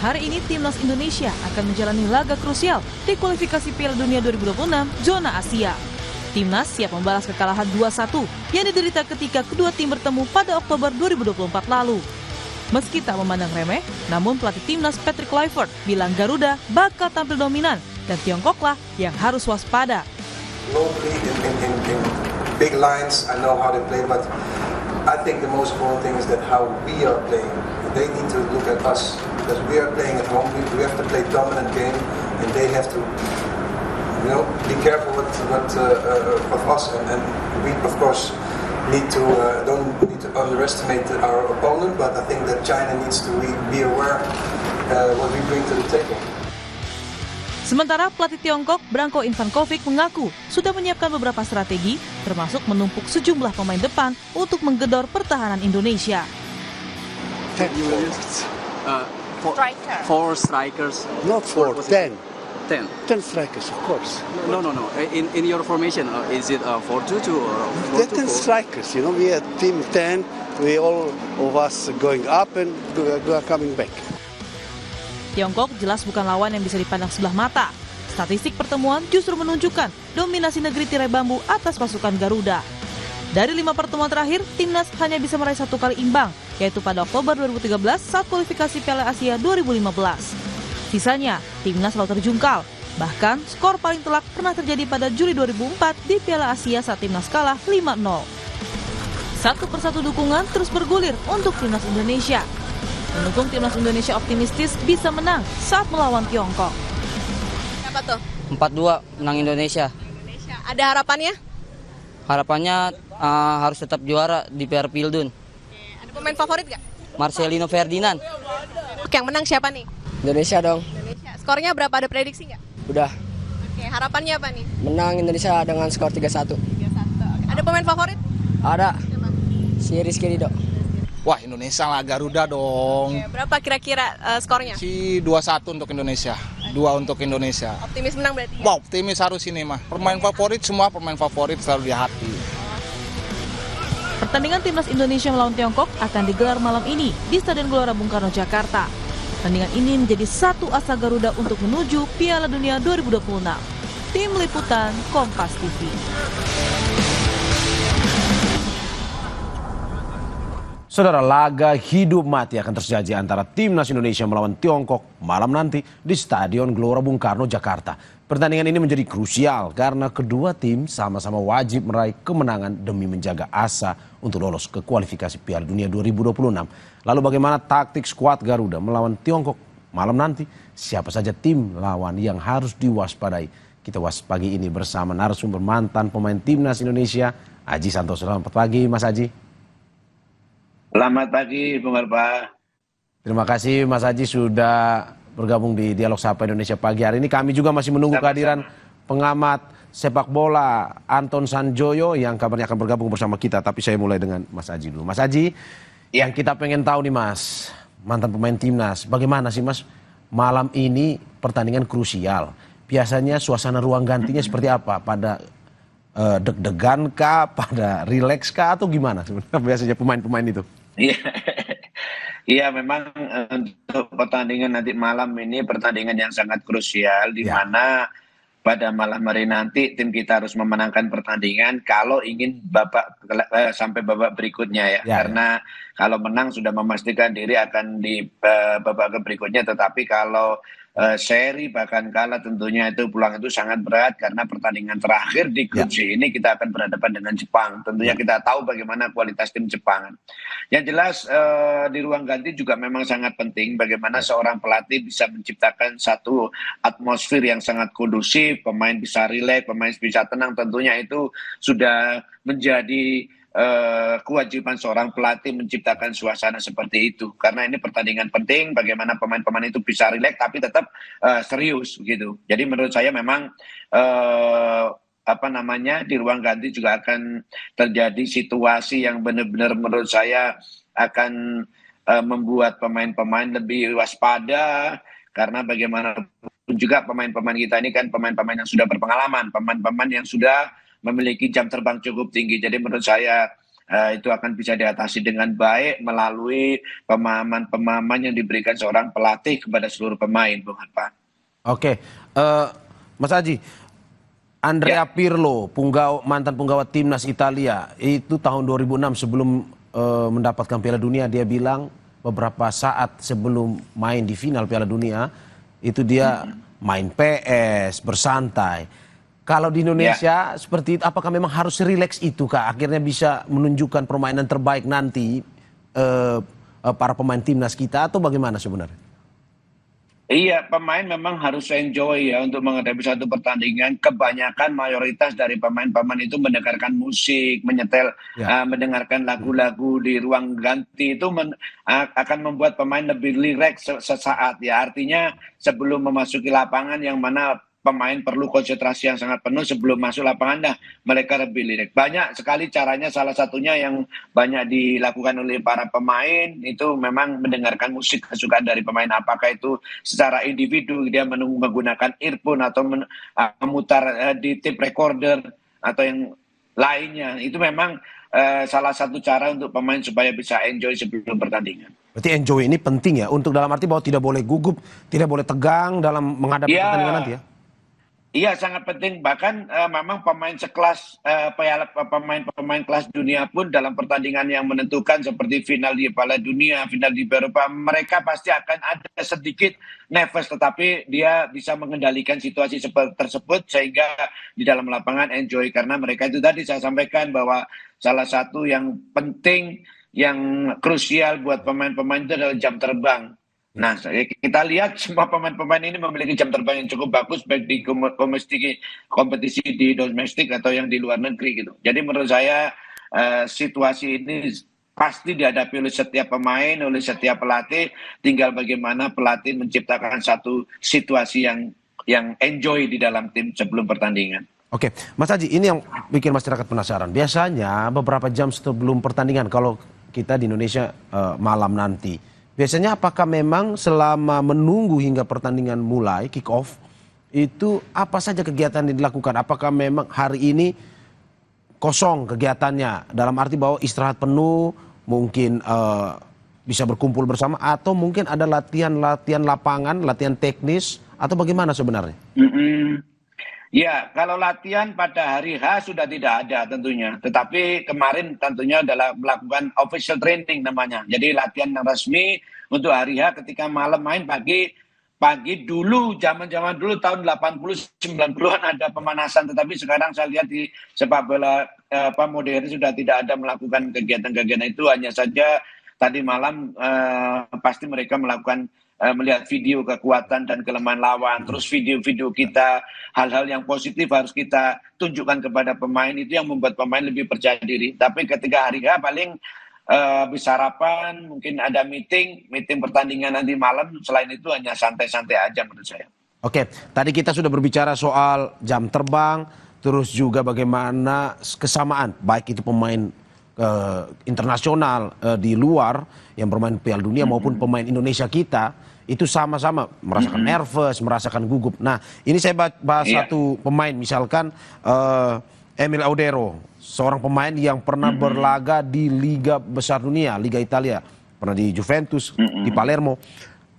Hari ini Timnas Indonesia akan menjalani laga krusial di kualifikasi Piala Dunia 2026 zona Asia. Timnas siap membalas kekalahan 2-1 yang diderita ketika kedua tim bertemu pada Oktober 2024 lalu. Meski tak memandang remeh, namun pelatih Timnas Patrick Kluivert bilang Garuda bakal tampil dominan dan Tiongkoklah yang harus waspada. Locally in big lines, I know how they play, but I think the most important thing is that how we are playing. They need to look at us because we are playing at home. We have to play dominant game, and they have to, be careful of us. And we, of course, don't need to underestimate our opponent. But I think that China needs to be aware what we bring to the table. Sementara pelatih Tiongkok Branko Infankovic mengaku sudah menyiapkan beberapa strategi, termasuk menumpuk sejumlah pemain depan untuk menggedor pertahanan Indonesia. Four strikers. Not four, 10. 10. 10 strikers, of course. No. In your formation, is it 4-2-2 or 4-2-4? 10 strikers, we are team 10. We all of us going up and coming back. Tiongkok jelas bukan lawan yang bisa dipandang sebelah mata. Statistik pertemuan justru menunjukkan dominasi negeri tirai bambu atas pasukan Garuda. Dari 5 pertemuan terakhir, Timnas hanya bisa meraih 1 kali imbang, yaitu pada Oktober 2013 saat kualifikasi Piala Asia 2015. Sisanya, Timnas selalu terjungkal. Bahkan, skor paling telak pernah terjadi pada Juli 2004 di Piala Asia saat Timnas kalah 5-0. Satu persatu dukungan terus bergulir untuk Timnas Indonesia. Pendukung Timnas Indonesia optimistis bisa menang saat melawan Tiongkok. Apa tuh? 4-2 menang Indonesia. Ada harapannya? Harapannya harus tetap juara di Piala Pildun. Ada pemain favorit nggak? Marcelino Ferdinand. Oke, yang menang siapa nih? Indonesia dong. Indonesia. Skornya berapa? Ada prediksi nggak? Udah. Oke, harapannya apa nih? Menang Indonesia dengan skor 3-1. 3-1. Oke. Ada pemain favorit? Ada. Siapa? Si Rizky Ridho. Wah, Indonesia lah, Garuda dong. Oke, berapa kira-kira skornya? Si 2-1 untuk Indonesia. 2 untuk Indonesia. Optimis menang berarti ya? Wow, optimis harus ini mah. Pemain favorit, semua pemain favorit selalu di hati. Pertandingan Timnas Indonesia melawan Tiongkok akan digelar malam ini di Stadion Gelora Bung Karno, Jakarta. Pertandingan ini menjadi satu asa Garuda untuk menuju Piala Dunia 2026. Tim Liputan Kompas TV. Saudara, laga hidup mati akan terjadi antara Timnas Indonesia melawan Tiongkok malam nanti di Stadion Gelora Bung Karno, Jakarta. Pertandingan ini menjadi krusial karena kedua tim sama-sama wajib meraih kemenangan demi menjaga asa untuk lolos ke kualifikasi Piala Dunia 2026. Lalu bagaimana taktik skuad Garuda melawan Tiongkok malam nanti? Siapa saja tim lawan yang harus diwaspadai? Kita bahas pagi ini bersama narasumber mantan pemain Timnas Indonesia, Aji Santoso. Selamat pagi, Mas Aji. Selamat pagi, Bung Arfa. Terima kasih Mas Aji sudah bergabung di Dialog Sapa Indonesia pagi hari ini. Kami juga masih menunggu kehadiran pengamat sepak bola Anton Sanjoyo yang kabarnya akan bergabung bersama kita. Tapi saya mulai dengan Mas Aji dulu. Mas Aji, yang kita pengen tahu nih Mas, mantan pemain Timnas, bagaimana sih Mas malam ini pertandingan krusial? Biasanya suasana ruang gantinya seperti apa? Pada deg-degan kah, pada rileks kah, atau gimana sebenarnya biasanya pemain-pemain itu? Iya, memang untuk pertandingan nanti malam ini pertandingan yang sangat krusial di mana pada malam hari nanti tim kita harus memenangkan pertandingan kalau ingin sampai babak berikutnya karena kalau menang sudah memastikan diri akan di babak berikutnya, tetapi kalau seri bahkan kalah tentunya itu peluang itu sangat berat karena pertandingan terakhir di grup C ini kita akan berhadapan dengan Jepang. Tentunya kita tahu bagaimana kualitas tim Jepang. Yang jelas di ruang ganti juga memang sangat penting bagaimana seorang pelatih bisa menciptakan satu atmosfer yang sangat kondusif, pemain bisa rileks, pemain bisa tenang. Tentunya itu sudah menjadi kewajiban seorang pelatih menciptakan suasana seperti itu karena ini pertandingan penting bagaimana pemain-pemain itu bisa rileks tapi tetap serius gitu. Jadi menurut saya memang di ruang ganti juga akan terjadi situasi yang benar-benar menurut saya akan membuat pemain-pemain lebih waspada karena bagaimanapun juga pemain-pemain kita ini kan pemain-pemain yang sudah berpengalaman, pemain-pemain yang sudah memiliki jam terbang cukup tinggi. Jadi menurut saya itu akan bisa diatasi dengan baik melalui pemahaman-pemahaman yang diberikan seorang pelatih kepada seluruh pemain, Bung Harpan. Oke, Mas Aji, Andrea Pirlo, mantan punggawa timnas Italia, itu tahun 2006 sebelum mendapatkan Piala Dunia, dia bilang beberapa saat sebelum main di final Piala Dunia, itu dia main PS, bersantai. Kalau di Indonesia seperti itu, apakah memang harus rileks itu Kak? Akhirnya bisa menunjukkan permainan terbaik nanti para pemain timnas kita atau bagaimana sebenarnya? Iya, pemain memang harus enjoy ya untuk menghadapi satu pertandingan. Kebanyakan mayoritas dari pemain-pemain itu mendengarkan musik, mendengarkan lagu-lagu di ruang ganti itu akan membuat pemain lebih rileks sesaat ya. Artinya sebelum memasuki lapangan yang mana pemain perlu konsentrasi yang sangat penuh sebelum masuk lapangan, mereka lebih lirik. Banyak sekali caranya, salah satunya yang banyak dilakukan oleh para pemain itu memang mendengarkan musik kesukaan dari pemain. Apakah itu secara individu dia menggunakan earphone atau memutar di tape recorder atau yang lainnya. Itu memang salah satu cara untuk pemain supaya bisa enjoy sebelum pertandingan. Berarti enjoy ini penting ya, untuk dalam arti bahwa tidak boleh gugup, tidak boleh tegang dalam menghadapi pertandingan nanti ya? Iya, sangat penting. Bahkan memang pemain sekelas pemain kelas dunia pun dalam pertandingan yang menentukan seperti final di Piala Dunia, final di Eropa, mereka pasti akan ada sedikit nervous, tetapi dia bisa mengendalikan situasi seperti tersebut sehingga di dalam lapangan enjoy, karena mereka itu tadi saya sampaikan bahwa salah satu yang penting, yang krusial buat pemain-pemain itu adalah jam terbang. Nah, kita lihat semua pemain-pemain ini memiliki jam terbang yang cukup bagus baik di kompetisi di domestik atau yang di luar negeri gitu. Jadi menurut saya situasi ini pasti dihadapi oleh setiap pemain, oleh setiap pelatih. Tinggal bagaimana pelatih menciptakan satu situasi yang enjoy di dalam tim sebelum pertandingan. Oke, Mas Haji, ini yang bikin masyarakat penasaran. Biasanya beberapa jam sebelum pertandingan, kalau kita di Indonesia malam nanti, biasanya apakah memang selama menunggu hingga pertandingan mulai, kick off, itu apa saja kegiatan yang dilakukan? Apakah memang hari ini kosong kegiatannya, dalam arti bahwa istirahat penuh, mungkin bisa berkumpul bersama, atau mungkin ada latihan lapangan, latihan teknis, atau bagaimana sebenarnya? Ya, kalau latihan pada hari H sudah tidak ada tentunya. Tetapi kemarin tentunya adalah melakukan official training namanya. Jadi latihan yang resmi untuk hari H ketika malam main pagi dulu, zaman-zaman dulu tahun 80-90-an ada pemanasan. Tetapi sekarang saya lihat di sepak bola modern sudah tidak ada melakukan kegiatan-kegiatan itu. Hanya saja tadi malam pasti mereka melakukan melihat video kekuatan dan kelemahan lawan, terus video-video kita, hal-hal yang positif harus kita tunjukkan kepada pemain, itu yang membuat pemain lebih percaya diri. Tapi ketika hari H paling bisa sarapan, mungkin ada meeting pertandingan nanti malam, selain itu hanya santai-santai aja menurut saya. Oke, tadi kita sudah berbicara soal jam terbang, terus juga bagaimana kesamaan, baik itu pemain internasional di luar yang bermain Piala Dunia maupun pemain Indonesia kita, itu sama-sama merasakan nervous, merasakan gugup. Nah, ini saya bahas satu pemain, misalkan Emil Audero, seorang pemain yang pernah berlaga di Liga Besar Dunia, Liga Italia, pernah di Juventus, di Palermo.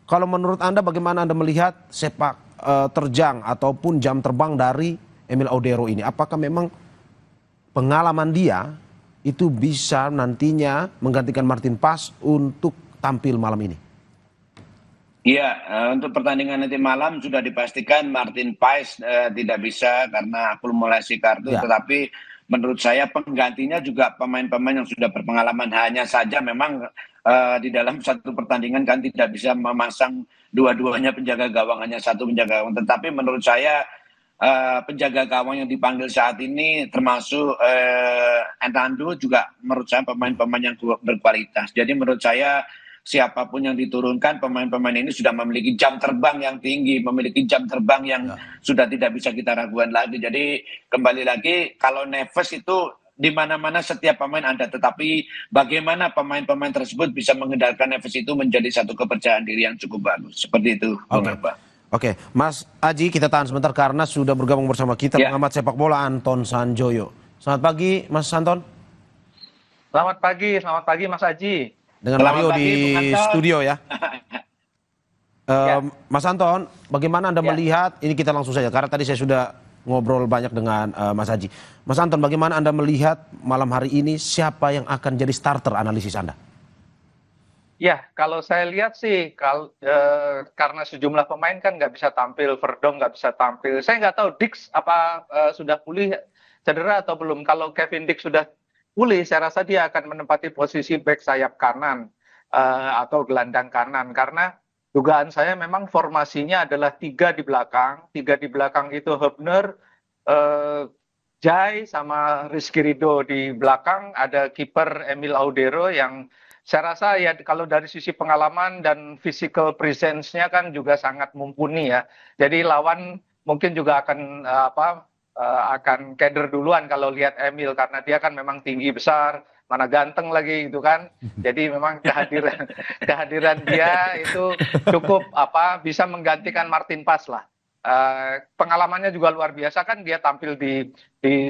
Kalau menurut Anda bagaimana Anda melihat sepak terjang ataupun jam terbang dari Emil Audero ini? Apakah memang pengalaman dia itu bisa nantinya menggantikan Martin Paes untuk tampil malam ini? Iya, untuk pertandingan nanti malam sudah dipastikan Martin Paes tidak bisa karena akumulasi kartu, tetapi menurut saya penggantinya juga pemain-pemain yang sudah berpengalaman. Hanya saja memang di dalam satu pertandingan kan tidak bisa memasang dua-duanya penjaga gawang, hanya satu penjaga gawang. Tetapi menurut saya penjaga gawang yang dipanggil saat ini termasuk Hernando juga menurut saya pemain-pemain yang berkualitas. Jadi menurut saya siapapun yang diturunkan, pemain-pemain ini sudah memiliki jam terbang yang tinggi, memiliki jam terbang yang sudah tidak bisa kita ragukan lagi. Jadi kembali lagi, kalau nervous itu di mana-mana setiap pemain ada, tetapi bagaimana pemain-pemain tersebut bisa mengendalikan nervous itu menjadi satu kepercayaan diri yang cukup bagus. Seperti itu, Oke, Mas Aji, kita tahan sebentar karena sudah bergabung bersama kita pengamat sepak bola Anton Sanjoyo. Selamat pagi, Mas Anton. Selamat pagi Mas Aji. Dengan Selamat Mario pagi, di Bung Anton. studio ya. Ya. Mas Anton, bagaimana Anda Ya. melihat, ini kita langsung saja, karena tadi saya sudah ngobrol banyak dengan Mas Haji. Mas Anton, bagaimana Anda melihat malam hari ini siapa yang akan jadi starter analisis Anda? Ya, kalau saya lihat sih, karena sejumlah pemain kan nggak bisa tampil, Verdong nggak bisa tampil. Saya nggak tahu Dix apa sudah pulih cedera atau belum. Kalau Kevin Dix sudah pulih, saya rasa dia akan menempati posisi back sayap kanan atau gelandang kanan. Karena dugaan saya memang formasinya adalah 3 di belakang. 3 di belakang itu Hübner, Jai, sama Rizky Ridho di belakang. Ada kiper Emil Audero yang saya rasa ya kalau dari sisi pengalaman dan physical presence-nya kan juga sangat mumpuni ya. Jadi lawan mungkin juga akan akan keder duluan kalau lihat Emil, karena dia kan memang tinggi besar, mana ganteng lagi gitu kan. Jadi memang kehadiran dia itu cukup bisa menggantikan Martin Paes lah. Pengalamannya juga luar biasa kan, dia tampil di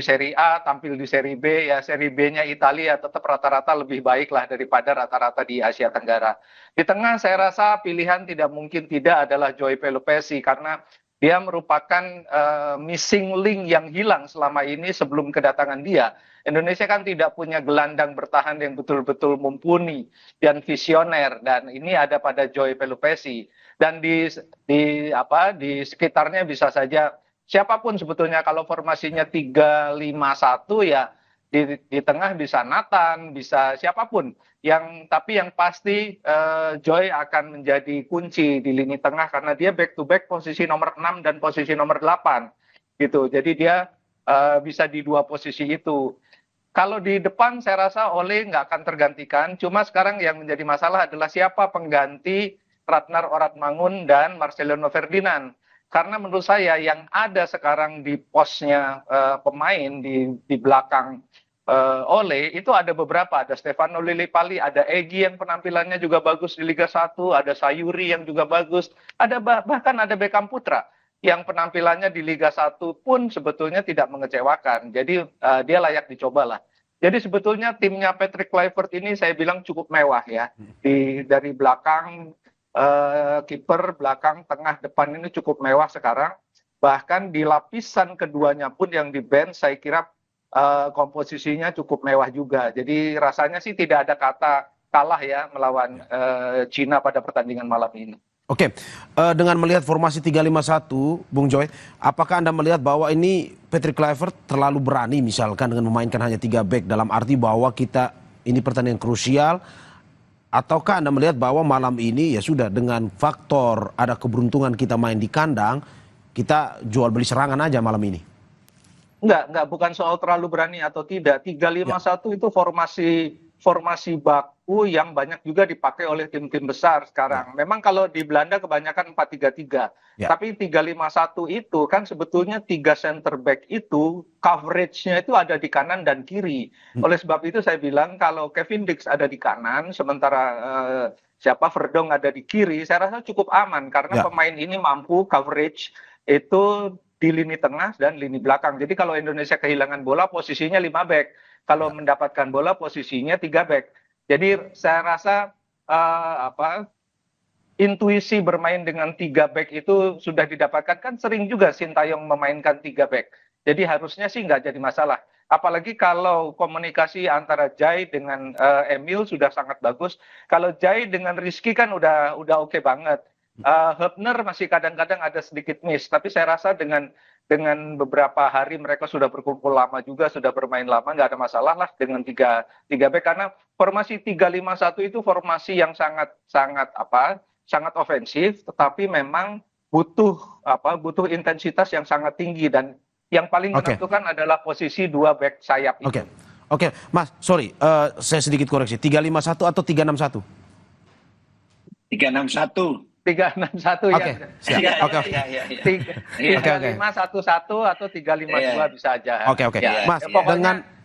Serie A, tampil di Serie B, ya Serie B-nya Italia tetap rata-rata lebih baik lah daripada rata-rata di Asia Tenggara. Di tengah saya rasa pilihan tidak mungkin tidak adalah Joy Pelupesi, karena dia merupakan missing link yang hilang selama ini sebelum kedatangan dia. Indonesia kan tidak punya gelandang bertahan yang betul-betul mumpuni dan visioner, dan ini ada pada Joy Pelupesi. Dan di sekitarnya bisa saja siapapun sebetulnya. Kalau formasinya 3-5-1 ya di tengah bisa Nathan, bisa siapapun. Tapi yang pasti Joy akan menjadi kunci di lini tengah, karena dia back to back posisi nomor 6 dan posisi nomor 8 gitu. Jadi dia bisa di 2 posisi itu. Kalau di depan saya rasa Ole nggak akan tergantikan. Cuma sekarang yang menjadi masalah adalah siapa pengganti Ratnar Oratmangun dan Marcelino Ferdinand. Karena menurut saya yang ada sekarang di posnya pemain di belakang Ole itu ada beberapa. Ada Stefano Lillipali, ada Egy yang penampilannya juga bagus di Liga 1, ada Sayuri yang juga bagus, bahkan ada Beckham Putra yang penampilannya di Liga 1 pun sebetulnya tidak mengecewakan. Jadi dia layak dicobalah. Jadi sebetulnya timnya Patrick Kluivert ini saya bilang cukup mewah ya. Dari belakang kiper, belakang, tengah, depan ini cukup mewah sekarang. Bahkan di lapisan keduanya pun yang di bench saya kira komposisinya cukup mewah juga. Jadi rasanya sih tidak ada kata kalah ya melawan Cina pada pertandingan malam ini. Oke, dengan melihat formasi 3-5-1, Bung Joy, apakah Anda melihat bahwa ini Patrick Kluivert terlalu berani misalkan dengan memainkan hanya 3 back, dalam arti bahwa ini pertandingan krusial, ataukah Anda melihat bahwa malam ini ya sudah dengan faktor ada keberuntungan kita main di kandang, kita jual beli serangan aja malam ini? Enggak, bukan soal terlalu berani atau tidak. 3-5-1 itu formasi baku yang banyak juga dipakai oleh tim-tim besar sekarang. Memang kalau di Belanda kebanyakan 4-3-3. Tapi 3-5-1 itu kan sebetulnya 3 center back itu coverage-nya itu ada di kanan dan kiri. Oleh sebab itu saya bilang kalau Kevin Dix ada di kanan, sementara Verdong ada di kiri, saya rasa cukup aman karena pemain ini mampu coverage itu di lini tengah dan lini belakang. Jadi kalau Indonesia kehilangan bola posisinya 5 back. Kalau mendapatkan bola posisinya 3 back. Jadi saya rasa intuisi bermain dengan 3 back itu sudah didapatkan. Kan sering juga Sintayong memainkan 3 back. Jadi harusnya sih nggak jadi masalah. Apalagi kalau komunikasi antara Jai dengan Emil sudah sangat bagus. Kalau Jai dengan Rizky kan udah oke banget. Hübner masih kadang-kadang ada sedikit miss, tapi saya rasa dengan beberapa hari mereka sudah berkumpul lama juga, sudah bermain lama, nggak ada masalah lah dengan 3 back, karena formasi 3-5-1 itu formasi yang sangat ofensif, tetapi memang butuh intensitas yang sangat tinggi, dan yang paling menentukan adalah posisi 2 back sayap itu. Oke, Mas, sorry, saya sedikit koreksi, 3-5-1 atau 3-6-1? 3-6-1. 3-6-1 ya. 3-5-1-1 atau 3-5-2 bisa aja. Oke. Mas,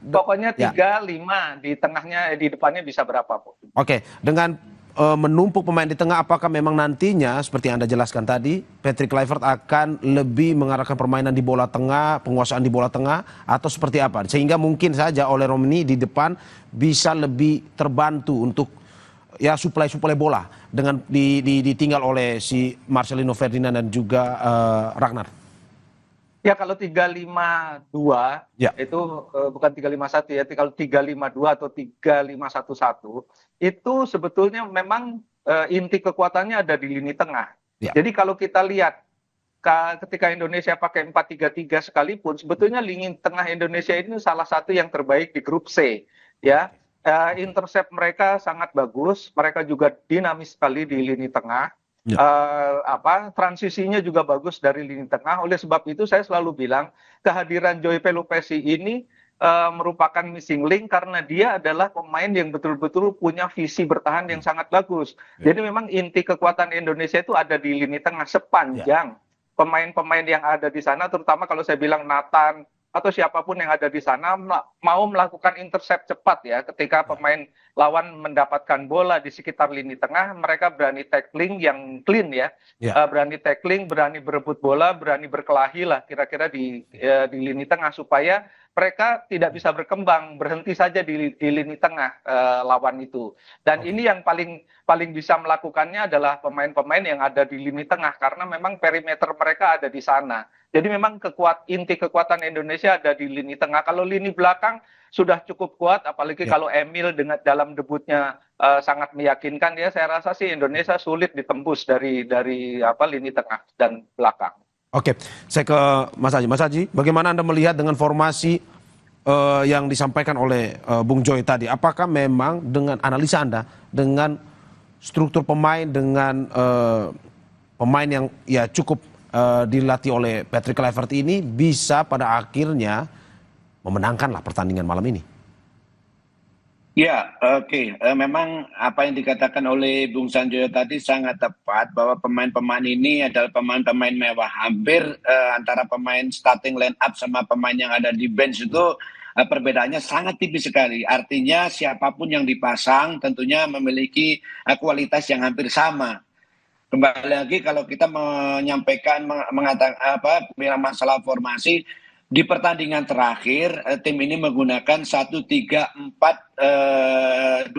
pokoknya 3-5 di tengahnya, di depannya bisa berapa pun. Oke, dengan menumpuk pemain di tengah, apakah memang nantinya seperti yang Anda jelaskan tadi, Patrick Kluivert akan lebih mengarahkan permainan di bola tengah, penguasaan di bola tengah, atau seperti apa? Sehingga mungkin saja oleh Romani di depan bisa lebih terbantu untuk ya suplai bola dengan ditinggal oleh si Marcelino Ferdinand dan juga Ragnar. Ya kalau 3-5-2 itu bukan 3-5-1 ya, kalau 3-5-2 atau 3-5-1-1 itu sebetulnya memang inti kekuatannya ada di lini tengah. Jadi kalau kita lihat ketika Indonesia pakai 4-3-3 sekalipun, sebetulnya lini tengah Indonesia ini salah satu yang terbaik di grup C. Ya, intercept mereka sangat bagus, mereka juga dinamis sekali di lini tengah. Transisinya juga bagus dari lini tengah. Oleh sebab itu saya selalu bilang kehadiran Joy Pelupesi ini merupakan missing link karena dia adalah pemain yang betul-betul punya visi bertahan yang sangat bagus. Jadi memang inti kekuatan Indonesia itu ada di lini tengah sepanjang pemain-pemain yang ada di sana, terutama kalau saya bilang Nathan atau siapapun yang ada di sana mau melakukan intercept cepat ya, ketika pemain lawan mendapatkan bola di sekitar lini tengah, mereka berani tackling yang clean ya, berani tackling, berani berebut bola, berani berkelahi lah kira-kira di lini tengah supaya mereka tidak bisa berkembang, berhenti saja di lini tengah lawan itu. Dan ini yang paling bisa melakukannya adalah pemain-pemain yang ada di lini tengah karena memang perimeter mereka ada di sana. Jadi memang inti kekuatan Indonesia ada di lini tengah. Kalau lini belakang sudah cukup kuat, apalagi kalau Emil dengan dalam debutnya sangat meyakinkan ya. Saya rasa sih Indonesia sulit ditembus dari lini tengah dan belakang. Oke, saya ke Mas Haji. Mas Haji, bagaimana Anda melihat dengan formasi yang disampaikan oleh Bung Joy tadi? Apakah memang dengan analisa Anda, dengan struktur pemain, dengan pemain yang ya cukup dilatih oleh Patrick Kluivert ini bisa pada akhirnya memenangkanlah pertandingan malam ini? Ya, oke. Memang apa yang dikatakan oleh Bung Sanjoyo tadi sangat tepat bahwa pemain-pemain ini adalah pemain-pemain mewah. Hampir antara pemain starting line up sama pemain yang ada di bench itu perbedaannya sangat tipis sekali. Artinya siapapun yang dipasang tentunya memiliki kualitas yang hampir sama. Kembali lagi kalau kita menyampaikan mengatakan bilang masalah formasi di pertandingan terakhir tim ini menggunakan 1-3-4-2-1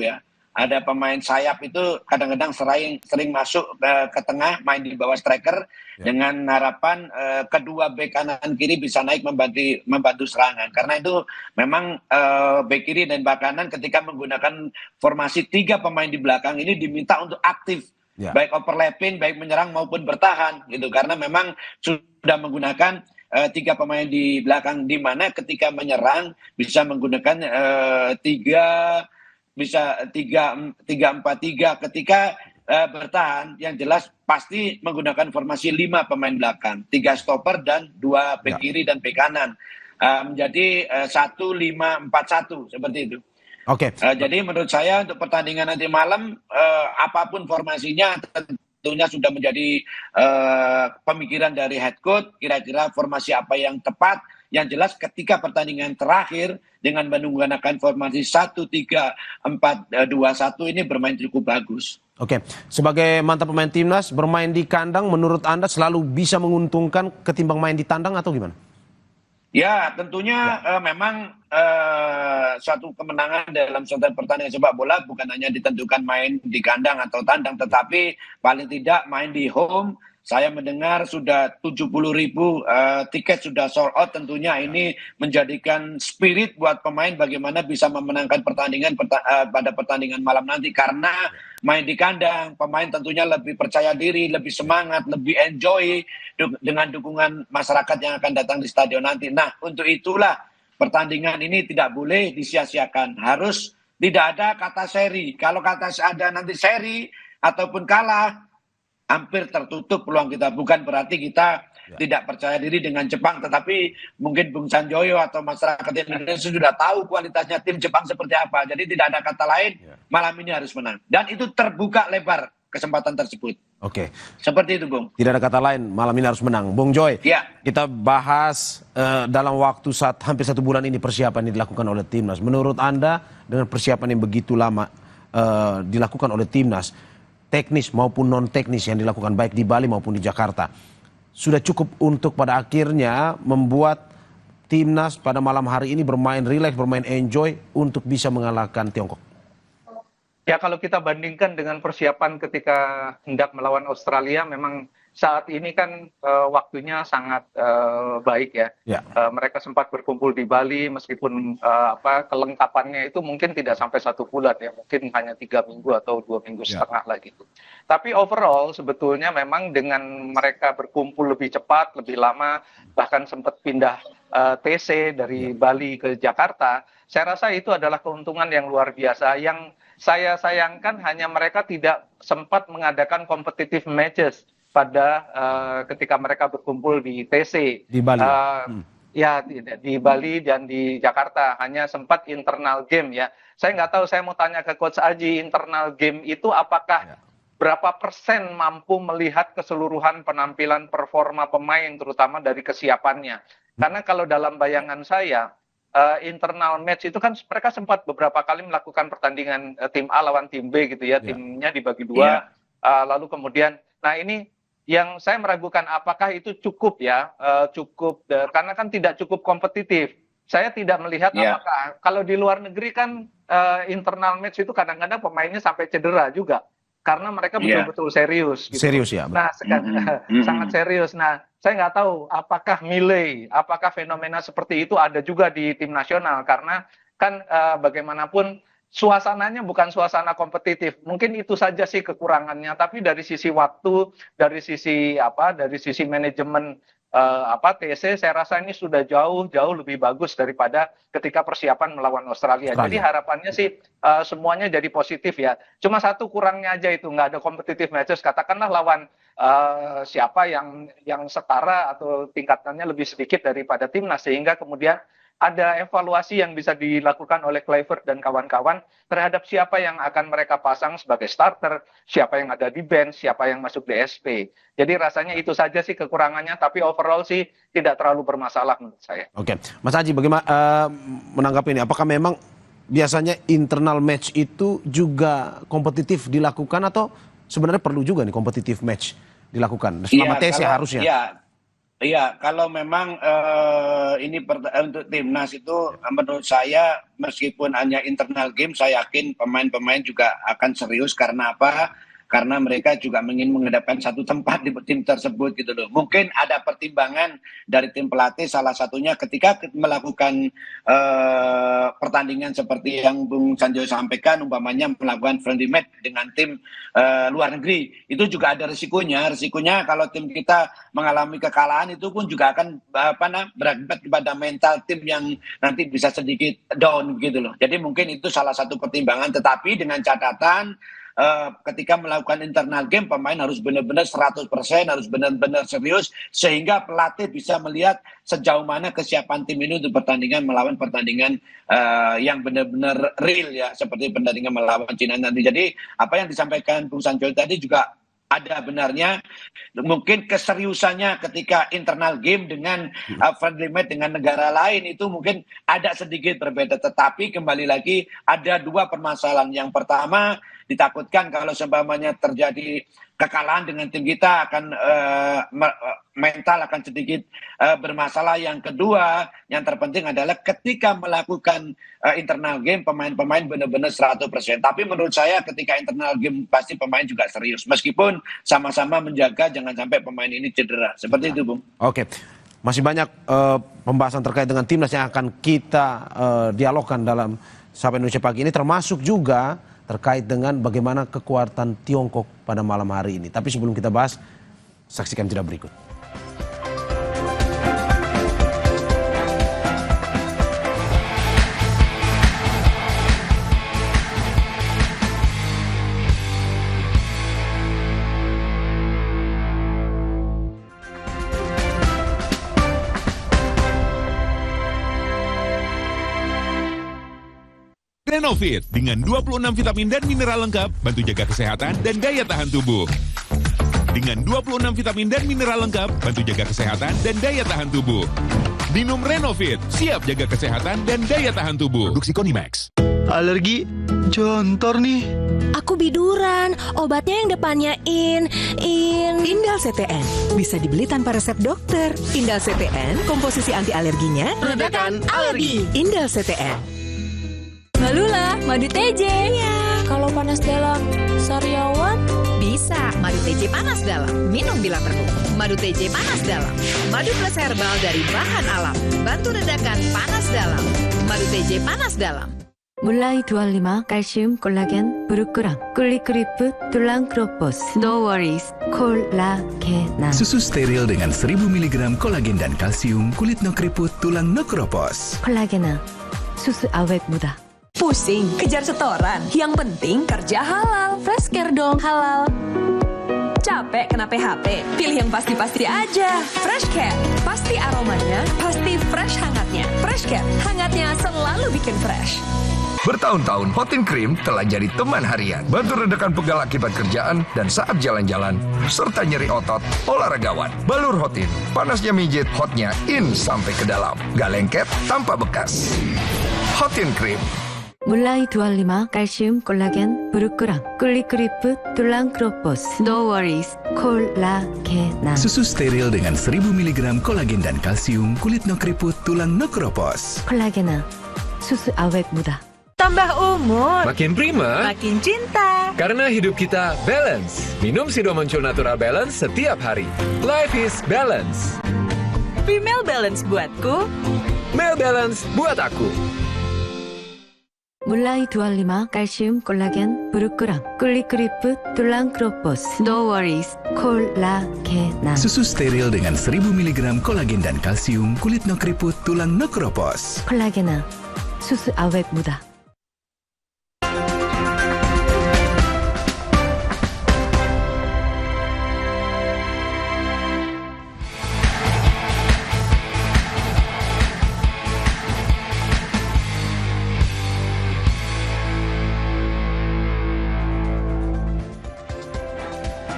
ya. Ada pemain sayap itu kadang-kadang sering masuk ke tengah, main di bawah striker dengan harapan kedua bek kanan kiri bisa naik membantu serangan. Karena itu memang bek kiri dan bek kanan ketika menggunakan formasi 3 pemain di belakang ini diminta untuk aktif. Baik overlapping, baik menyerang maupun bertahan gitu. Karena memang sudah menggunakan 3 pemain di belakang, di mana ketika menyerang bisa menggunakan 3-4-3, ketika bertahan yang jelas pasti menggunakan formasi 5 pemain belakang, 3 stopper dan 2 bek kiri dan bek kanan, menjadi 1-5-4-1 seperti itu. Oke. Jadi menurut saya untuk pertandingan nanti malam apapun formasinya tentunya sudah menjadi pemikiran dari head coach, kira-kira formasi apa yang tepat. Yang jelas ketika pertandingan terakhir dengan menggunakan formasi 1-3-4-2-1 ini bermain cukup bagus. Oke, sebagai mantan pemain timnas, bermain di kandang menurut Anda selalu bisa menguntungkan ketimbang main di tandang atau gimana? Ya, tentunya memang suatu kemenangan dalam suatu pertandingan sepak bola bukan hanya ditentukan main di kandang atau tandang, tetapi paling tidak main di home. Saya mendengar sudah 70.000 tiket sudah sold out, tentunya ini menjadikan spirit buat pemain bagaimana bisa memenangkan pertandingan pada pertandingan malam nanti. Karena main di kandang, pemain tentunya lebih percaya diri, lebih semangat, lebih enjoy dengan dukungan masyarakat yang akan datang di stadion nanti. Nah, untuk itulah pertandingan ini tidak boleh disia-siakan. Harus tidak ada kata seri. Kalau kata ada nanti seri ataupun kalah, hampir tertutup peluang kita. Bukan berarti kita tidak percaya diri dengan Jepang, tetapi mungkin Bung Sanjoyo atau masyarakat Indonesia sudah tahu kualitasnya tim Jepang seperti apa. Jadi tidak ada kata lain, malam ini harus menang. Dan itu terbuka lebar kesempatan tersebut. Oke. Seperti itu, Bung. Tidak ada kata lain, malam ini harus menang. Bung Joy, kita bahas dalam waktu hampir 1 bulan ini persiapan yang dilakukan oleh timnas. Menurut Anda dengan persiapan yang begitu lama, dilakukan oleh timnas, teknis maupun non teknis yang dilakukan baik di Bali maupun di Jakarta, sudah cukup untuk pada akhirnya membuat timnas pada malam hari ini bermain rileks, bermain enjoy untuk bisa mengalahkan Tiongkok? Ya, kalau kita bandingkan dengan persiapan ketika hendak melawan Australia, memang saat ini kan waktunya sangat baik ya. Mereka sempat berkumpul di Bali, meskipun kelengkapannya itu mungkin tidak sampai 1 bulan ya, mungkin hanya 3 minggu atau 2 minggu setengah lah gitu. Tapi overall sebetulnya memang dengan mereka berkumpul lebih cepat, lebih lama, bahkan sempat pindah TC dari Bali ke Jakarta, saya rasa itu adalah keuntungan yang luar biasa. Yang saya sayangkan hanya mereka tidak sempat mengadakan competitive matches pada ketika mereka berkumpul di TC. Di Bali. Ya, di Bali dan di Jakarta hanya sempat internal game ya. Saya nggak tahu, saya mau tanya ke Coach Aji, internal game itu apakah berapa persen mampu melihat keseluruhan penampilan performa pemain, terutama dari kesiapannya. Karena kalau dalam bayangan saya, internal match itu kan mereka sempat beberapa kali melakukan pertandingan tim A lawan tim B gitu ya, timnya dibagi 2, lalu kemudian, nah ini yang saya meragukan apakah itu cukup ya, karena kan tidak cukup kompetitif. Saya tidak melihat apakah, kalau di luar negeri kan internal match itu kadang-kadang pemainnya sampai cedera juga, karena mereka betul-betul serius. Gitu. Serius ya. Nah, sangat serius. Nah, saya nggak tahu apakah apakah fenomena seperti itu ada juga di tim nasional, karena kan bagaimanapun suasananya bukan suasana kompetitif. Mungkin itu saja sih kekurangannya, tapi dari sisi waktu, dari sisi manajemen TC, saya rasa ini sudah jauh lebih bagus daripada ketika persiapan melawan Australia. Jadi harapannya sih semuanya jadi positif ya. Cuma satu kurangnya aja itu, nggak ada competitive matches. Katakanlah lawan siapa yang setara atau tingkatannya lebih sedikit daripada timnas, sehingga kemudian ada evaluasi yang bisa dilakukan oleh Kluivert dan kawan-kawan terhadap siapa yang akan mereka pasang sebagai starter, siapa yang ada di bench, siapa yang masuk DSP. Jadi rasanya itu saja sih kekurangannya, tapi overall sih tidak terlalu bermasalah menurut saya. Oke, Mas Aji, bagaimana menanggapi ini? Apakah memang biasanya internal match itu juga kompetitif dilakukan, atau sebenarnya perlu juga nih kompetitif match dilakukan selama TC harusnya? Iya, kalau memang ini untuk timnas itu menurut saya meskipun hanya internal game, saya yakin pemain-pemain juga akan serius. Karena apa? Karena mereka juga ingin menghadapkan satu tempat di tim tersebut gitu loh. Mungkin ada pertimbangan dari tim pelatih, salah satunya ketika melakukan pertandingan seperti yang Bung Sanjoyo sampaikan, umpamanya melakukan friendly match dengan tim luar negeri, itu juga ada risikonya. Risikonya kalau tim kita mengalami kekalahan itu pun juga akan berakibat kepada mental tim yang nanti bisa sedikit down gitu loh. Jadi mungkin itu salah satu pertimbangan, tetapi dengan catatan ketika melakukan internal game, pemain harus benar-benar 100%, harus benar-benar serius, sehingga pelatih bisa melihat sejauh mana kesiapan tim ini untuk pertandingan melawan pertandingan yang benar-benar real ya, seperti pertandingan melawan Cina nanti. Jadi apa yang disampaikan Bung Sanjoyo tadi juga ada benarnya. Mungkin keseriusannya ketika internal game dengan friendly match dengan negara lain itu mungkin ada sedikit berbeda, tetapi kembali lagi ada 2 permasalahan. Yang pertama, ditakutkan kalau seumpamanya terjadi kekalahan dengan tim kita akan mental akan sedikit bermasalah. Yang kedua, yang terpenting adalah ketika melakukan internal game, pemain-pemain benar-benar 100%. Tapi menurut saya ketika internal game pasti pemain juga serius, meskipun sama-sama menjaga jangan sampai pemain ini cedera. Seperti itu, Bung. Oke. Masih banyak pembahasan terkait dengan timnas yang akan kita dialogkan dalam Sapa Indonesia Pagi ini, termasuk juga terkait dengan bagaimana kekuatan Tiongkok pada malam hari ini. Tapi sebelum kita bahas, saksikan jeda berikut. Renovit dengan 26 vitamin dan mineral lengkap, bantu jaga kesehatan dan daya tahan tubuh. Dengan 26 vitamin dan mineral lengkap, bantu jaga kesehatan dan daya tahan tubuh. Minum Renovit, siap jaga kesehatan dan daya tahan tubuh. Produksi Konimax. Alergi, jontor nih. Aku biduran, obatnya yang depannya Indal CTN. Bisa dibeli tanpa resep dokter. Indal CTN, komposisi anti alerginya Redakan alergi. Indal CTN. Malula, madu TJ. Iya. Kalau panas dalam, sariawan Bisa, madu TJ panas dalam. Minum bila perlu. Madu TJ panas dalam. Madu plus herbal dari bahan alam. Bantu redakan panas dalam. Madu TJ panas dalam. Mulai 25 kalsium 콜라겐 브루크랑 꿀리크리프 툴랑크로포스 No worries 콜라게나 Susu steril dengan 1000 mg kolagen dan kalsium, kulit no keriput, tulang no keropos. 콜라게나 susu awet muda. Pusing, kejar setoran. Yang penting kerja halal. Fresh Care dong halal. Capek kena PHP? Pilih yang pasti-pasti aja. Fresh Care, pasti aromanya, pasti fresh hangatnya. Fresh Care, hangatnya selalu bikin fresh. Bertahun-tahun, Hotin Cream telah jadi teman harian. Bantu redakan pegal akibat kerjaan dan saat jalan-jalan, serta nyeri otot olahragawan. Balur Hotin, panasnya mijit, hotnya in sampai ke dalam. Gak lengket, tanpa bekas. Hotin Cream. Mulai 25 kalsium 콜라겐 브루크랑 꿀리크리프 툴랑크로포스 No worries 콜라게나 Susu steril dengan 1000 mg kolagen dan kalsium, kulit no keriput, tulang no keropos. 콜라게나 susu awet muda. Tambah umur. Makin prima. Makin cinta. Karena hidup kita balance. Minum Sido Muncul Natural Balance setiap hari. Life is balance. Female Balance buatku. Male Balance buat aku. Mulai 25 kalsium 콜라겐 브루크랑 꿀리크리프 툴랑크로포스 No worries 콜라게나 Susu steril dengan 1000 mg kolagen dan kalsium, kulit no keriput, tulang no keropos. 콜라게나 susu awet muda.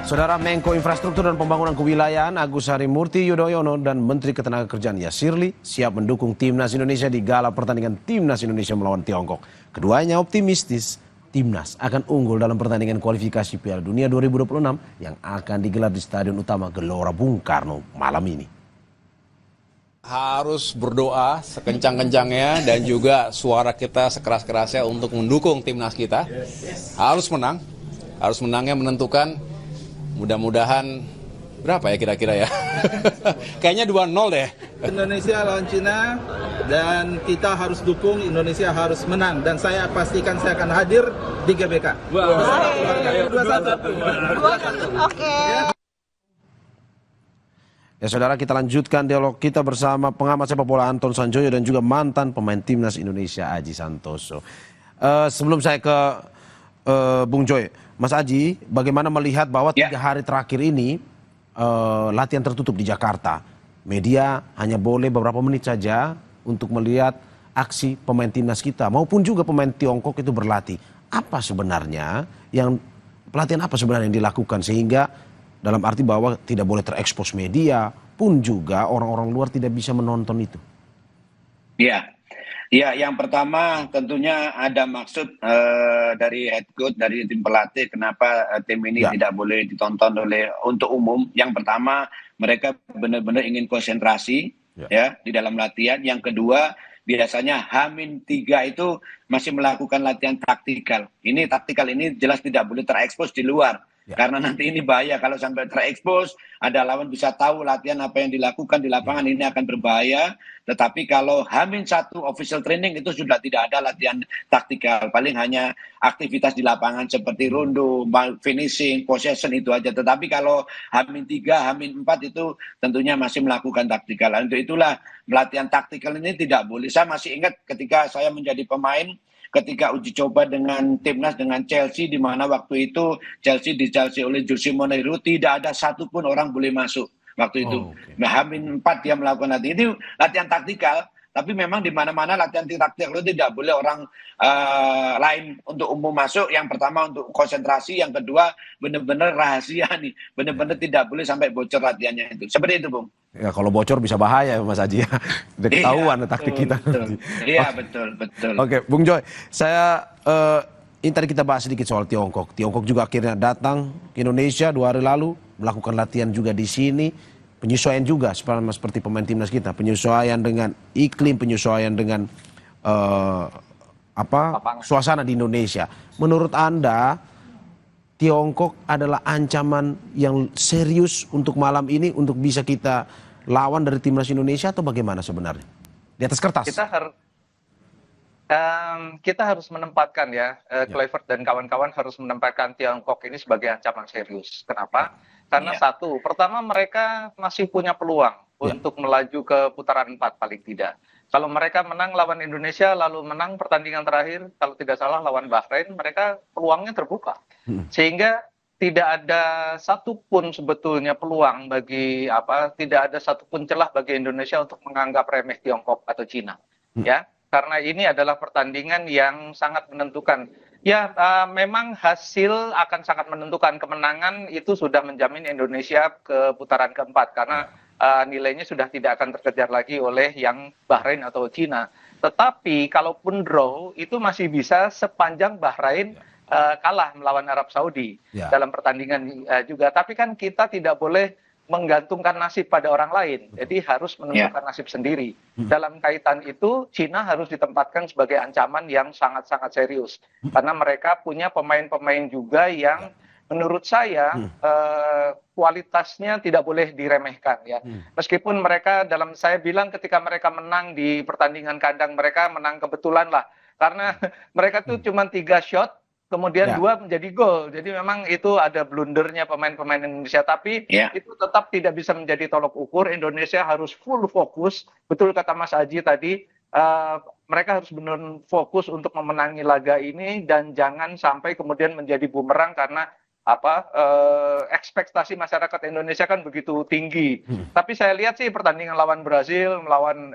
Saudara Menko Infrastruktur dan Pembangunan Kewilayahan Agus Harimurti Yudhoyono dan Menteri Ketenagakerjaan Yasirli siap mendukung Timnas Indonesia di gala pertandingan Timnas Indonesia melawan Tiongkok. Keduanya optimistis Timnas akan unggul dalam pertandingan kualifikasi Piala Dunia 2026 yang akan digelar di Stadion Utama Gelora Bung Karno malam ini. Harus berdoa sekencang-kencangnya dan juga suara kita sekeras-kerasnya untuk mendukung timnas kita. Harus menang, harus menangnya menentukan. Mudah-mudahan berapa ya kira-kira ya? Kayaknya 2-0 deh. Indonesia lawan Cina dan kita harus dukung, Indonesia harus menang dan saya pastikan saya akan hadir di GBK. 2-1. Oke. Ya saudara, kita lanjutkan dialog kita bersama pengamat sepak bola Anton Sanjoyo dan juga mantan pemain Timnas Indonesia Aji Santoso. Sebelum saya ke Bung Joy, Mas Aji, bagaimana melihat bahwa 3 hari terakhir ini latihan tertutup di Jakarta. Media hanya boleh beberapa menit saja untuk melihat aksi pemain timnas kita maupun juga pemain Tiongkok itu berlatih. Apa sebenarnya pelatihan apa sebenarnya yang dilakukan sehingga dalam arti bahwa tidak boleh terekspos media pun juga orang-orang luar tidak bisa menonton itu? Ya, yang pertama tentunya ada maksud dari head coach, dari tim pelatih, kenapa tim ini tidak boleh ditonton untuk umum. Yang pertama, mereka benar-benar ingin konsentrasi ya di dalam latihan. Yang kedua, biasanya H-3 itu masih melakukan latihan taktikal. Ini taktikal ini jelas tidak boleh terekspos di luar. Karena nanti ini bahaya kalau sampai terekspos, ada lawan bisa tahu latihan apa yang dilakukan di lapangan, ini akan berbahaya. Tetapi kalau H-1 official training itu sudah tidak ada latihan taktikal, paling hanya aktivitas di lapangan seperti rondo, finishing, possession itu aja. Tetapi kalau H-3, H-4 itu tentunya masih melakukan taktikal. Untuk itulah latihan taktikal ini tidak boleh. Saya masih ingat ketika saya menjadi pemain, ketika uji coba dengan timnas dengan Chelsea, di mana waktu itu Chelsea dijajah oleh Jose Mourinho, tidak ada satupun orang boleh masuk waktu itu. H-4 dia melakukan latihan, itu latihan taktikal. Tapi memang di mana-mana latihan taktikal itu tidak boleh orang lain untuk umum masuk. Yang pertama untuk konsentrasi, yang kedua benar-benar rahasia nih, benar-benar tidak boleh sampai bocor latihannya itu. Seperti itu, Bung. Ya kalau bocor bisa bahaya Mas Aji ya. Udah ketahuan taktik kita. Iya, betul. Oke, Bung Joy, saya ini tadi kita bahas sedikit soal Tiongkok. Tiongkok juga akhirnya datang ke Indonesia 2 hari lalu, melakukan latihan juga di sini. Penyesuaian juga seperti pemain timnas kita, penyesuaian dengan iklim, penyesuaian dengan suasana di Indonesia. Menurut Anda, Tiongkok adalah ancaman yang serius untuk malam ini untuk bisa kita lawan dari timnas Indonesia atau bagaimana sebenarnya? Di atas kertas. Kita harus menempatkan Kluivert dan kawan-kawan harus menempatkan Tiongkok ini sebagai ancaman serius. Kenapa? Karena satu, pertama mereka masih punya peluang untuk melaju ke putaran 4 paling tidak. Kalau mereka menang lawan Indonesia, lalu menang pertandingan terakhir, kalau tidak salah lawan Bahrain, mereka peluangnya terbuka. Sehingga tidak ada satupun sebetulnya peluang bagi tidak ada satupun celah bagi Indonesia untuk menganggap remeh Tiongkok atau Cina. Ya, karena ini adalah pertandingan yang sangat menentukan. Ya, memang hasil akan sangat menentukan. Kemenangan itu sudah menjamin Indonesia ke putaran keempat karena nilainya sudah tidak akan terkejar lagi oleh yang Bahrain atau Cina. Tetapi kalaupun draw itu masih bisa sepanjang Bahrain kalah melawan Arab Saudi dalam pertandingan juga. Tapi kan kita tidak boleh menggantungkan nasib pada orang lain. Jadi harus menentukan nasib sendiri. Dalam kaitan itu, Cina harus ditempatkan sebagai ancaman yang sangat-sangat serius. Karena mereka punya pemain-pemain juga yang menurut saya kualitasnya tidak boleh diremehkan ya. Meskipun mereka saya bilang ketika mereka menang di pertandingan kandang, mereka menang kebetulan lah. Karena mereka tuh cuma 3 shot, kemudian 2 menjadi gol. Jadi memang itu ada blundernya pemain-pemain Indonesia. Tapi itu tetap tidak bisa menjadi tolok ukur. Indonesia harus full fokus. Betul kata Mas Aji tadi, mereka harus benar fokus untuk memenangi laga ini dan jangan sampai kemudian menjadi bumerang karena ekspektasi masyarakat Indonesia kan begitu tinggi. Tapi saya lihat sih pertandingan lawan Brazil, melawan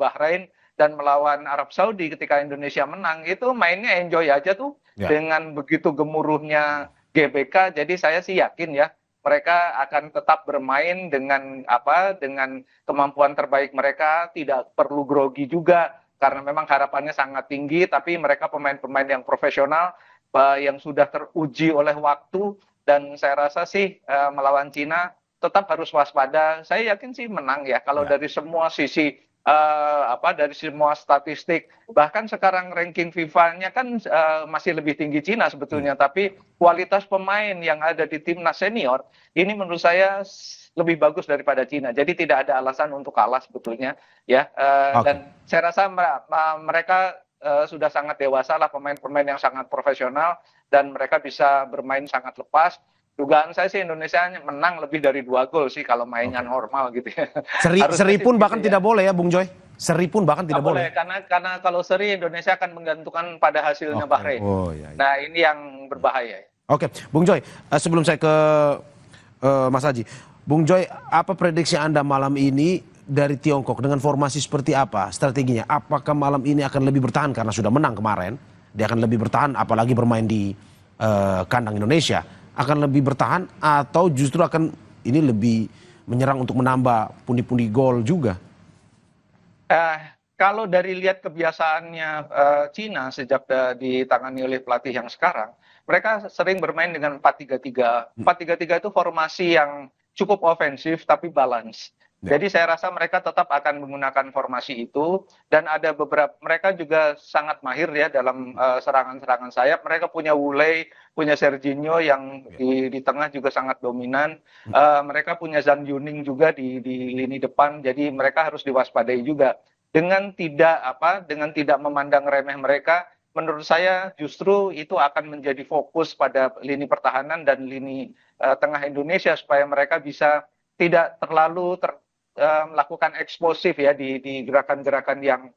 Bahrain dan melawan Arab Saudi ketika Indonesia menang itu mainnya enjoy aja tuh dengan begitu gemuruhnya GBK. Jadi saya sih yakin ya mereka akan tetap bermain dengan dengan kemampuan terbaik mereka, tidak perlu grogi juga karena memang harapannya sangat tinggi. Tapi mereka pemain-pemain yang profesional yang sudah teruji oleh waktu dan saya rasa sih melawan Cina tetap harus waspada. Saya yakin sih menang ya kalau dari semua sisi dari semua statistik. Bahkan sekarang ranking FIFA-nya kan masih lebih tinggi Cina sebetulnya, tapi kualitas pemain yang ada di timnas senior ini menurut saya lebih bagus daripada Cina. Jadi tidak ada alasan untuk kalah sebetulnya ya. Dan saya rasa mereka sudah sangat dewasa lah, pemain-pemain yang sangat profesional dan mereka bisa bermain sangat lepas. Dugaan saya sih Indonesia menang lebih dari 2 gol sih kalau mainnya normal gitu ya. Seri pun bahkan tidak boleh ya Bung Joy? Seri pun bahkan tidak boleh? Karena kalau seri Indonesia akan menggantungkan pada hasilnya Bahrain. Nah ini yang berbahaya. Oke, Bung Joy, sebelum saya ke Mas Haji. Bung Joy, apa prediksi Anda malam ini dari Tiongkok dengan formasi seperti apa strateginya? Apakah malam ini akan lebih bertahan karena sudah menang kemarin? Dia akan lebih bertahan apalagi bermain di kandang Indonesia. Akan lebih bertahan atau justru akan ini lebih menyerang untuk menambah pundi-pundi gol juga? Kalau dari lihat kebiasaannya Cina sejak ditangani oleh pelatih yang sekarang, mereka sering bermain dengan 4-3-3. 4-3-3 itu formasi yang cukup ofensif tapi balance. Jadi saya rasa mereka tetap akan menggunakan formasi itu dan ada beberapa mereka juga sangat mahir ya dalam serangan-serangan sayap. Mereka punya Wulei, punya Serginho yang di tengah juga sangat dominan. Mereka punya Zhang Yuning juga di lini depan. Jadi mereka harus diwaspadai juga. Dengan tidak memandang remeh mereka, menurut saya justru itu akan menjadi fokus pada lini pertahanan dan lini tengah Indonesia supaya mereka bisa tidak terlalu melakukan eksplosif ya di gerakan-gerakan yang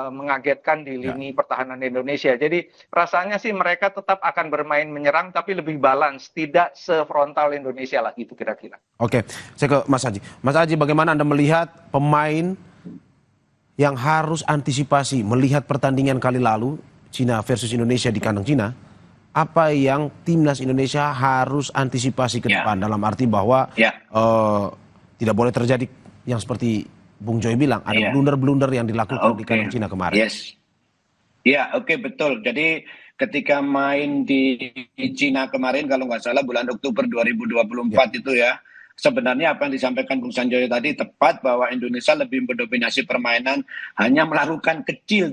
mengagetkan di lini pertahanan Indonesia. Jadi rasanya sih mereka tetap akan bermain menyerang tapi lebih balance, tidak sefrontal Indonesia lah gitu kira-kira. Oke, saya ke Mas Haji. Mas Haji, bagaimana Anda melihat pemain yang harus antisipasi melihat pertandingan kali lalu Cina versus Indonesia di kandang Cina? Apa yang timnas Indonesia harus antisipasi ke depan dalam arti bahwa tidak boleh terjadi yang seperti Bung Joy bilang, ada blunder-blunder yang dilakukan di kandang Cina kemarin. Ya, oke, betul. Jadi ketika main di Cina kemarin kalau nggak salah bulan Oktober 2024 itu ya. Sebenarnya apa yang disampaikan Bung Sanjoyo tadi tepat, bahwa Indonesia lebih mendominasi permainan, hanya melakukan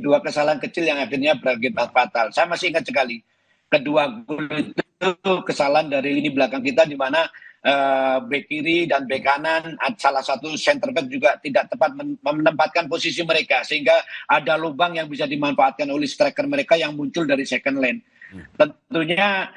dua kesalahan kecil yang akhirnya berakibat fatal. Saya masih ingat sekali, kedua gol itu kesalahan dari lini belakang kita, di mana bek kiri dan bek kanan, salah satu center back juga tidak tepat menempatkan posisi mereka, sehingga ada lubang yang bisa dimanfaatkan oleh striker mereka yang muncul dari second line. Tentunya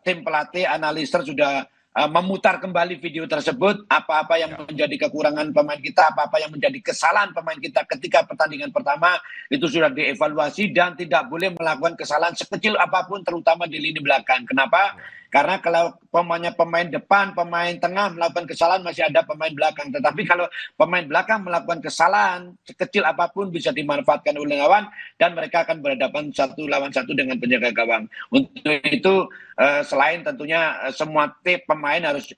tim pelatih, analisis sudah memutar kembali video tersebut, apa-apa yang menjadi kekurangan pemain kita, apa-apa yang menjadi kesalahan pemain kita ketika pertandingan pertama, itu sudah dievaluasi dan tidak boleh melakukan kesalahan sekecil apapun, terutama di lini belakang. Kenapa? Karena kalau pemain depan, pemain tengah melakukan kesalahan, masih ada pemain belakang. Tetapi kalau pemain belakang melakukan kesalahan sekecil apapun, bisa dimanfaatkan oleh lawan dan mereka akan berhadapan 1 lawan 1 dengan penjaga gawang. Untuk itu selain tentunya semua tim pemain harus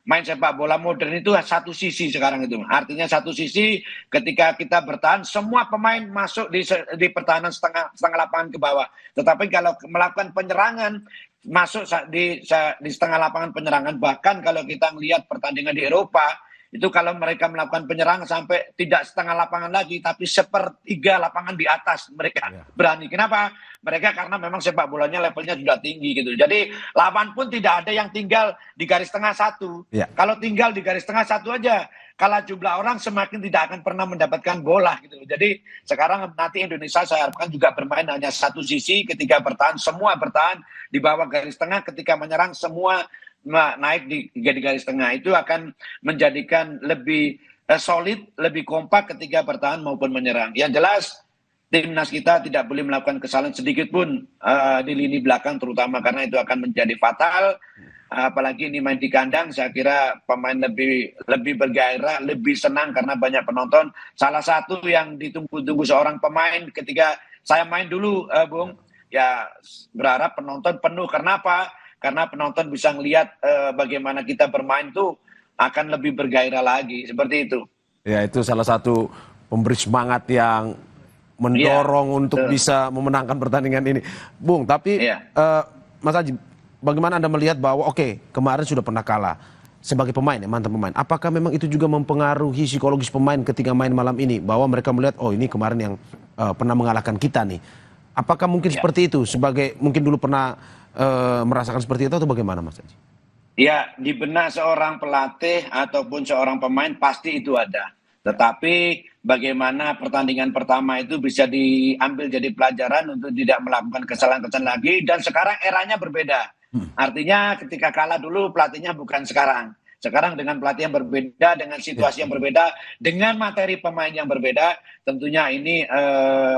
main sepak bola modern itu satu sisi sekarang itu. Artinya satu sisi ketika kita bertahan, semua pemain masuk di pertahanan setengah lapangan ke bawah. Tetapi kalau melakukan penyerangan, masuk di setengah lapangan penyerangan. Bahkan kalau kita melihat pertandingan di Eropa, itu kalau mereka melakukan penyerangan sampai tidak setengah lapangan lagi, tapi sepertiga lapangan di atas mereka berani. Kenapa? Mereka karena memang sepak bolanya levelnya sudah tinggi gitu. Jadi lawan pun tidak ada yang tinggal di garis tengah satu. Kalau tinggal di garis tengah satu aja, kalah jumlah orang, semakin tidak akan pernah mendapatkan bola gitu. Jadi sekarang nanti Indonesia saya harapkan juga bermain hanya satu sisi, ketika bertahan semua bertahan di bawah garis tengah, ketika menyerang semua naik di garis tengah. Itu akan menjadikan lebih solid, lebih kompak ketika bertahan maupun menyerang. Yang jelas timnas kita tidak boleh melakukan kesalahan sedikit pun di lini belakang terutama, karena itu akan menjadi fatal. Apalagi ini main di kandang, saya kira pemain lebih bergairah, lebih senang karena banyak penonton. Salah satu yang ditunggu-tunggu seorang pemain ketika saya main dulu, Bung, ya berharap penonton penuh. Kenapa? Karena penonton bisa melihat bagaimana kita bermain tuh akan lebih bergairah lagi, seperti itu. Ya, itu salah satu pemberi semangat yang mendorong untuk bisa memenangkan pertandingan ini. Bung, tapi Mas Aji, bagaimana Anda melihat bahwa kemarin sudah pernah kalah sebagai pemain, mantan pemain. Apakah memang itu juga mempengaruhi psikologis pemain ketika main malam ini? Bahwa mereka melihat, oh ini kemarin yang pernah mengalahkan kita nih. Apakah mungkin seperti itu? Sebagai mungkin dulu pernah merasakan seperti itu atau bagaimana, Mas Aji? Ya, di benak seorang pelatih ataupun seorang pemain pasti itu ada. Tetapi bagaimana pertandingan pertama itu bisa diambil jadi pelajaran untuk tidak melakukan kesalahan-kesalahan lagi. Dan sekarang eranya berbeda. Artinya ketika kalah dulu pelatihnya bukan sekarang. Sekarang dengan pelatih yang berbeda, dengan situasi yang berbeda, dengan materi pemain yang berbeda, tentunya ini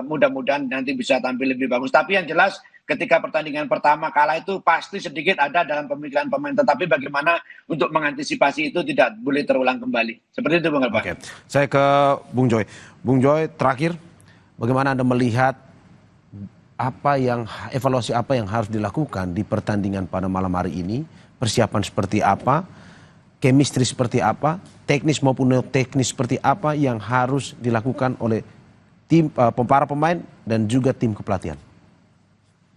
mudah-mudahan nanti bisa tampil lebih bagus. Tapi yang jelas ketika pertandingan pertama kalah itu pasti sedikit ada dalam pemikiran pemain. Tetapi bagaimana untuk mengantisipasi itu tidak boleh terulang kembali. Seperti itu, Bung Alpa. Saya ke Bung Joy. Bung Joy, terakhir, bagaimana Anda melihat evaluasi apa yang harus dilakukan di pertandingan pada malam hari ini? Persiapan seperti apa? Chemistry seperti apa? Teknis maupun teknis seperti apa yang harus dilakukan oleh tim para pemain dan juga tim kepelatihan?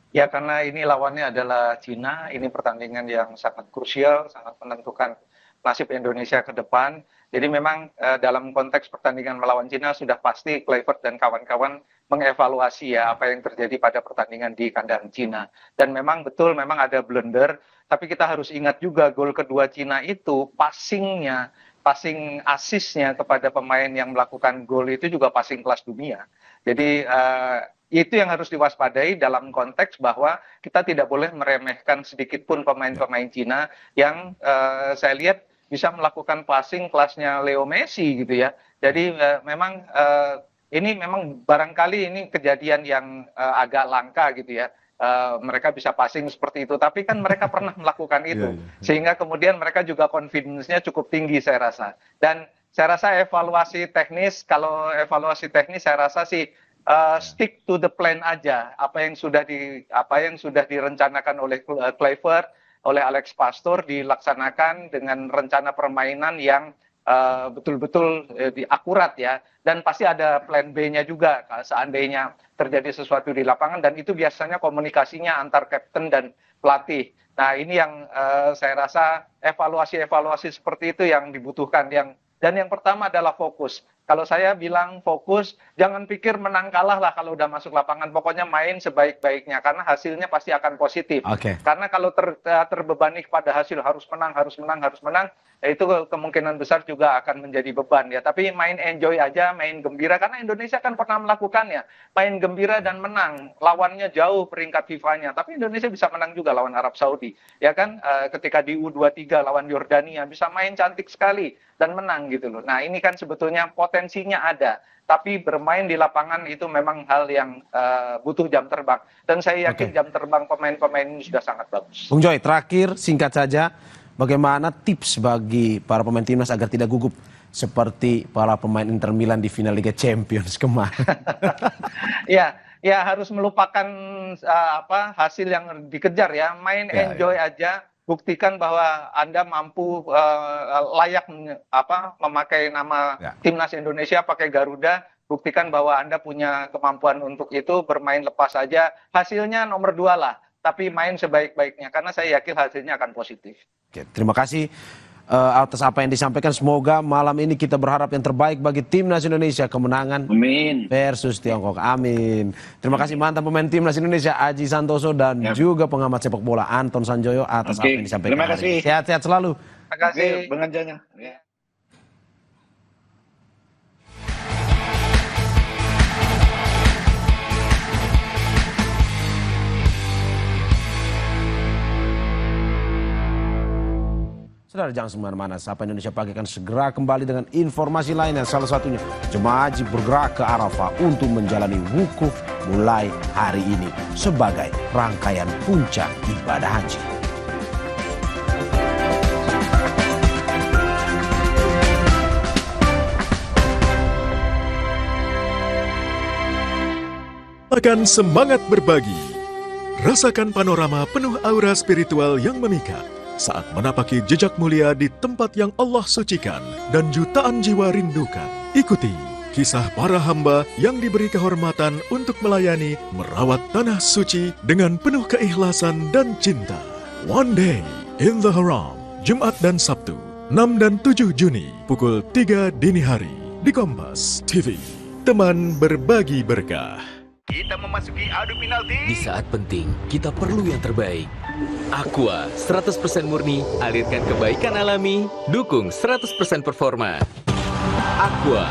Ya, karena ini lawannya adalah Cina, ini pertandingan yang sangat krusial, sangat menentukan nasib Indonesia ke depan. Jadi memang dalam konteks pertandingan melawan Cina sudah pasti Kluivert dan kawan-kawan mengevaluasi ya apa yang terjadi pada pertandingan di kandang Cina. Dan memang betul, memang ada blunder, tapi kita harus ingat juga gol kedua Cina itu passing asisnya kepada pemain yang melakukan gol itu juga passing kelas dunia. Jadi itu yang harus diwaspadai dalam konteks bahwa kita tidak boleh meremehkan sedikit pun pemain-pemain Cina yang saya lihat bisa melakukan passing kelasnya Leo Messi gitu ya. Jadi memang ini memang barangkali ini kejadian yang agak langka gitu ya. Mereka bisa passing seperti itu, tapi kan mereka pernah melakukan itu. Sehingga kemudian mereka juga confidence-nya cukup tinggi saya rasa. Dan saya rasa evaluasi teknis, kalau evaluasi teknis saya rasa sih stick to the plan aja. Apa yang sudah direncanakan oleh Kluivert, oleh Alex Pastoor dilaksanakan dengan rencana permainan yang betul-betul akurat ya, dan pasti ada plan B-nya juga seandainya terjadi sesuatu di lapangan, dan itu biasanya komunikasinya antar kapten dan pelatih. Nah ini yang saya rasa evaluasi seperti itu yang dibutuhkan, dan yang pertama adalah fokus. Kalau saya bilang fokus, jangan pikir menang kalah lah kalau udah masuk lapangan. Pokoknya main sebaik-baiknya, karena hasilnya pasti akan positif. Karena kalau terbebani pada hasil harus menang, ya itu kemungkinan besar juga akan menjadi beban ya. Tapi main enjoy aja, main gembira, karena Indonesia kan pernah melakukannya. Main gembira dan menang, lawannya jauh peringkat FIFA-nya. Tapi Indonesia bisa menang juga lawan Arab Saudi. Ya kan, ketika di U23 lawan Yordania, bisa main cantik sekali dan menang gitu loh. Nah ini kan sebetulnya potensinya ada, tapi bermain di lapangan itu memang hal yang butuh jam terbang. Dan saya yakin jam terbang pemain-pemain ini sudah sangat bagus. Bung Joy, terakhir singkat saja, bagaimana tips bagi para pemain timnas agar tidak gugup seperti para pemain Inter Milan di final Liga Champions kemarin? Ya harus melupakan hasil yang dikejar ya, main enjoy aja. Buktikan bahwa Anda mampu layak memakai nama timnas Indonesia, pakai Garuda. Buktikan bahwa Anda punya kemampuan untuk itu, bermain lepas saja. Hasilnya nomor 2 lah, tapi main sebaik-baiknya, karena saya yakin hasilnya akan positif. Oke, terima kasih atas apa yang disampaikan. Semoga malam ini kita berharap yang terbaik bagi timnas Indonesia, kemenangan versus Tiongkok. Amin. Terima kasih mantan pemain timnas Indonesia Aji Santoso dan juga pengamat sepak bola Anton Sanjoyo atas apa yang disampaikan. Terima kasih. Sehat-sehat selalu. Terima kasih. Pengajarnya. Saudara, jangan sembarangan, Sapa Indonesia Pagi akan segera kembali dengan informasi lainnya. Salah satunya, jemaah haji bergerak ke Arafah untuk menjalani wukuf mulai hari ini sebagai rangkaian puncak ibadah haji. Akan semangat berbagi. Rasakan panorama penuh aura spiritual yang memikat saat menapaki jejak mulia di tempat yang Allah sucikan dan jutaan jiwa rindukan. Ikuti kisah para hamba yang diberi kehormatan untuk melayani merawat tanah suci dengan penuh keikhlasan dan cinta. One Day in the Haram, Jumat dan Sabtu, 6 dan 7 Juni, pukul 3 dini hari di Kompas TV. Teman berbagi berkah. Kita memasuki adu penalti. Di saat penting, kita perlu yang terbaik. Aqua 100% murni, alirkan kebaikan alami, dukung 100% performa. Aqua